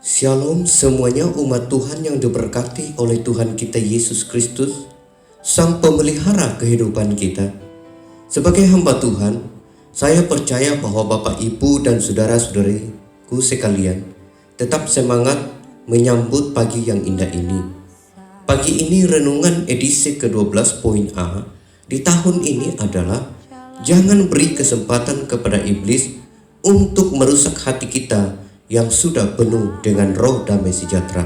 Shalom semuanya umat Tuhan yang diberkati oleh Tuhan kita Yesus Kristus, Sang Pemelihara kehidupan kita. Sebagai hamba Tuhan, saya percaya bahwa Bapak Ibu dan saudara-saudariku sekalian tetap semangat menyambut pagi yang indah ini. Pagi ini renungan edisi ke-12.a di tahun ini adalah jangan beri kesempatan kepada iblis untuk merusak hati kita yang sudah penuh dengan roh damai sejahtera.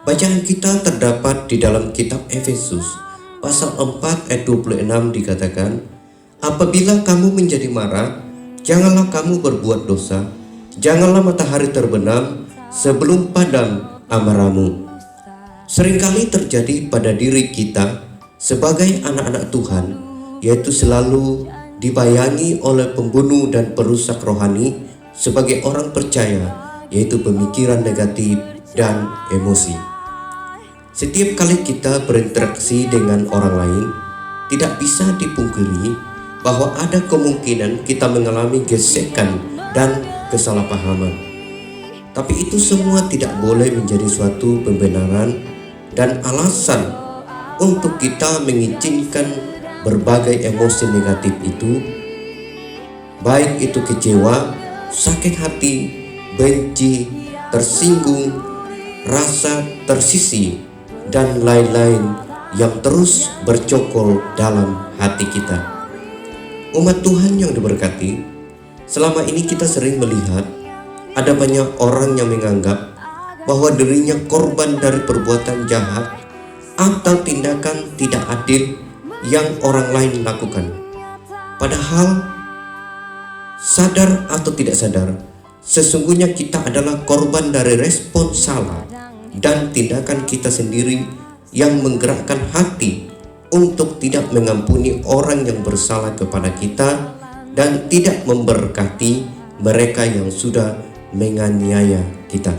Bacaan kita terdapat di dalam kitab Efesus pasal 4 ayat 26 dikatakan, apabila kamu menjadi marah, janganlah kamu berbuat dosa, janganlah matahari terbenam sebelum padam amarahmu. Seringkali terjadi pada diri kita sebagai anak-anak Tuhan, yaitu selalu dibayangi oleh pembunuh dan perusak rohani sebagai orang percaya, yaitu pemikiran negatif dan emosi. Setiap kali kita berinteraksi dengan orang lain, tidak bisa dipungkiri bahwa ada kemungkinan kita mengalami gesekan dan kesalahpahaman. Tapi itu semua tidak boleh menjadi suatu pembenaran dan alasan untuk kita mengizinkan berbagai emosi negatif itu, baik itu kecewa, sakit hati, benci, tersinggung, rasa tersisih, dan lain-lain yang terus bercokol dalam hati kita. Umat Tuhan yang diberkati, selama ini kita sering melihat ada banyak orang yang menganggap bahwa dirinya korban dari perbuatan jahat atau tindakan tidak adil yang orang lain lakukan. Padahal sadar atau tidak sadar, sesungguhnya kita adalah korban dari respon salah dan tindakan kita sendiri yang menggerakkan hati untuk tidak mengampuni orang yang bersalah kepada kita dan tidak memberkati mereka yang sudah menganiaya kita.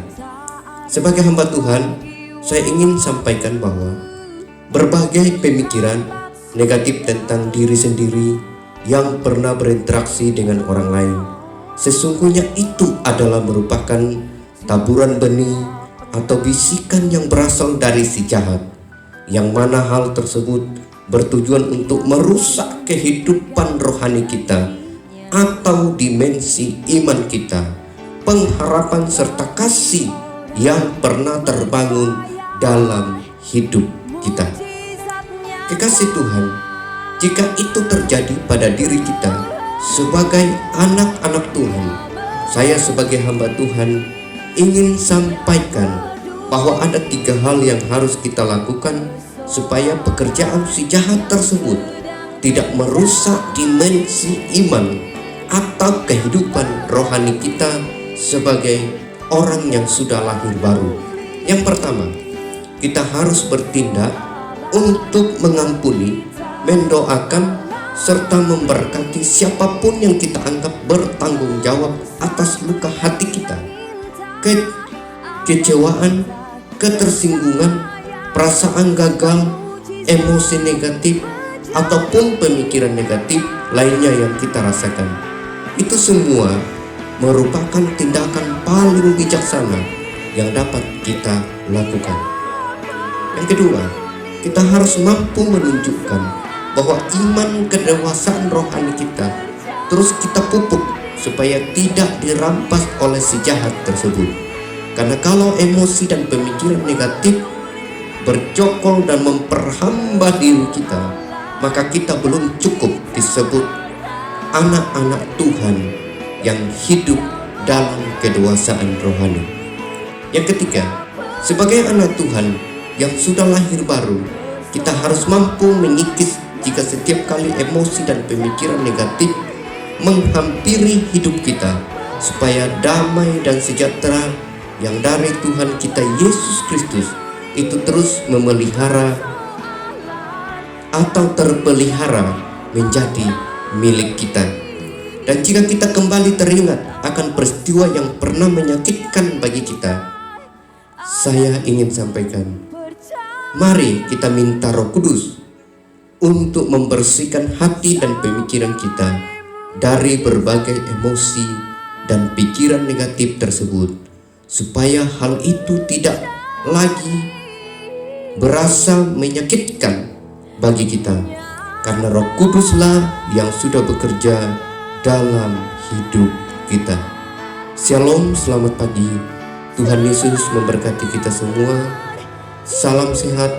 Sebagai hamba Tuhan, saya ingin sampaikan bahwa berbagai pemikiran negatif tentang diri sendiri yang pernah berinteraksi dengan orang lain, sesungguhnya itu adalah merupakan taburan benih atau bisikan yang berasal dari si jahat, yang mana hal tersebut bertujuan untuk merusak kehidupan rohani kita atau dimensi iman kita, pengharapan serta kasih yang pernah terbangun dalam hidup kita. Kekasih Tuhan, jika itu terjadi pada diri kita sebagai anak-anak Tuhan, saya sebagai hamba Tuhan ingin sampaikan bahwa ada 3 hal yang harus kita lakukan supaya pekerjaan si jahat tersebut tidak merusak dimensi iman atau kehidupan rohani kita sebagai orang yang sudah lahir baru. Yang pertama, kita harus bertindak untuk mengampuni, mendoakan, serta memberkati siapapun yang kita anggap bertanggung jawab atas luka hati kita, kekecewaan, ketersinggungan, perasaan gagal, emosi negatif, ataupun pemikiran negatif lainnya yang kita rasakan. Itu semua merupakan tindakan paling bijaksana yang dapat kita lakukan. Yang kedua, kita harus mampu menunjukkan bahwa iman kedewasaan rohani kita terus kita pupuk supaya tidak dirampas oleh si jahat tersebut. Karena kalau emosi dan pemikiran negatif bercokol dan memperhamba diri kita, maka kita belum cukup disebut anak-anak Tuhan yang hidup dalam kedewasaan rohani. Yang ketiga, sebagai anak Tuhan yang sudah lahir baru, kita harus mampu mengikis jika setiap kali emosi dan pemikiran negatif menghampiri hidup kita, supaya damai dan sejahtera yang dari Tuhan kita Yesus Kristus itu terus memelihara atau terpelihara menjadi milik kita. Dan jika kita kembali teringat akan peristiwa yang pernah menyakitkan bagi kita, saya ingin sampaikan, mari kita minta Roh Kudus untuk membersihkan hati dan pemikiran kita dari berbagai emosi dan pikiran negatif tersebut, supaya hal itu tidak lagi berasa menyakitkan bagi kita, karena Roh Kuduslah yang sudah bekerja dalam hidup kita. Shalom, selamat pagi. Tuhan Yesus memberkati kita semua. Salam sehat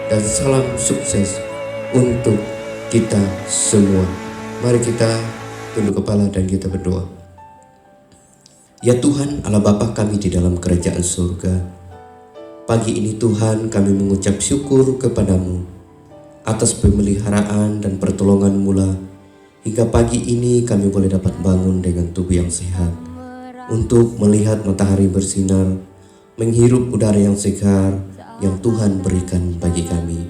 dan salam sukses untuk kita semua. Mari kita tunduk kepala dan kita berdoa. Ya Tuhan, Allah Bapa kami di dalam kerajaan surga, pagi ini Tuhan kami mengucap syukur kepadamu atas pemeliharaan dan pertolongan-Mu lah, hingga pagi ini kami boleh dapat bangun dengan tubuh yang sehat, untuk melihat matahari bersinar, menghirup udara yang segar yang Tuhan berikan bagi kami.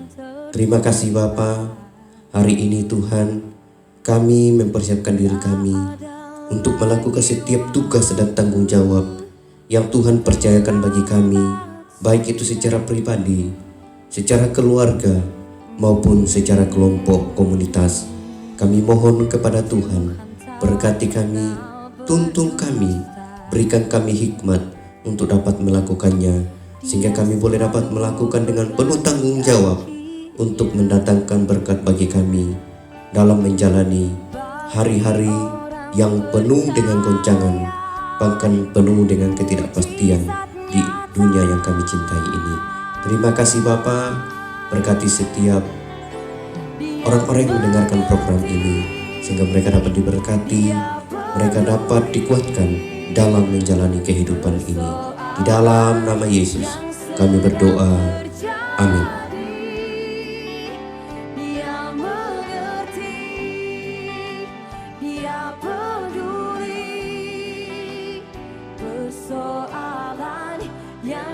Terima kasih Bapa. Hari ini Tuhan, kami mempersiapkan diri kami untuk melakukan setiap tugas dan tanggung jawab yang Tuhan percayakan bagi kami, baik itu secara pribadi, secara keluarga, maupun secara kelompok komunitas. Kami mohon kepada Tuhan, berkati kami, tuntun kami, berikan kami hikmat untuk dapat melakukannya, sehingga kami boleh dapat melakukan dengan penuh tanggung jawab untuk mendatangkan berkat bagi kami dalam menjalani hari-hari yang penuh dengan goncangan, bahkan penuh dengan ketidakpastian di dunia yang kami cintai ini. Terima kasih Bapa, berkati setiap orang-orang yang mendengarkan program ini, sehingga mereka dapat diberkati, mereka dapat dikuatkan dalam menjalani kehidupan ini. Di dalam nama Yesus kami berdoa, amin. Persoalan yang